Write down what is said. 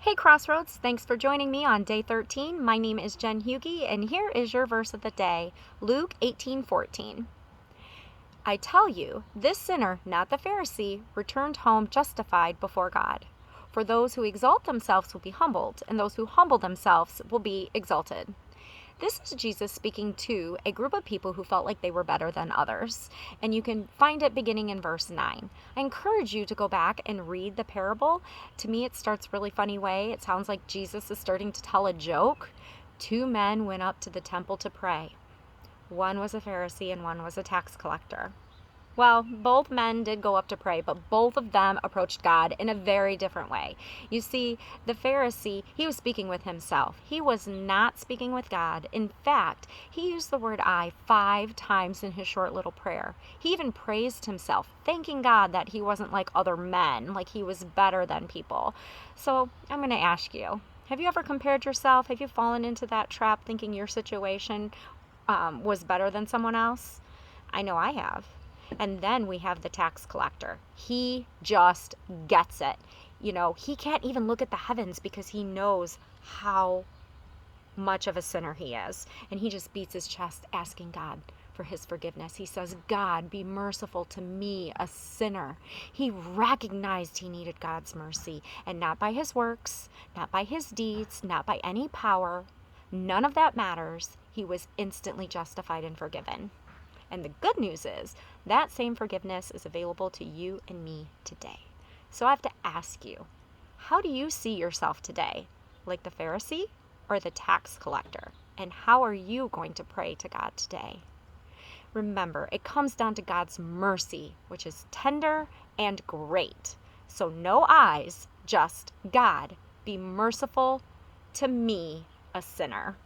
Hey Crossroads, thanks for joining me on day 13. My name is Jen Huyghe, and here is your verse of the day, Luke 18:14. I tell you, this sinner, not the Pharisee, returned home justified before God. For those who exalt themselves will be humbled, and those who humble themselves will be exalted. This is Jesus speaking to a group of people who felt like they were better than others, and you can find it beginning in verse 9. I encourage you to go back and read the parable. To me, it starts really funny way. It sounds like Jesus is starting to tell a joke. Two men went up to the temple to pray. One was a Pharisee and one was a tax collector. Well, both men did go up to pray, but both of them approached God in a very different way. You see, the Pharisee, he was speaking with himself. He was not speaking with God. In fact, he used the word I 5 times in his short little prayer. He even praised himself, thanking God that he wasn't like other men, like he was better than people. So I'm going to ask you, have you ever compared yourself? Have you fallen into that trap thinking your situation was better than someone else? I know I have. And then we have the tax collector. He just gets it. He can't even look at the heavens because he knows how much of a sinner he is. And he just beats his chest asking God for his forgiveness. He says, God, be merciful to me, a sinner. He recognized he needed God's mercy, and not by his works, not by his deeds, not by any power. None of that matters. He was instantly justified and forgiven. And the good news is that same forgiveness is available to you and me today. So I have to ask you, how do you see yourself today? Like the Pharisee or the tax collector? And how are you going to pray to God today? Remember, it comes down to God's mercy, which is tender and great. So no eyes, just God. Be merciful to me, a sinner.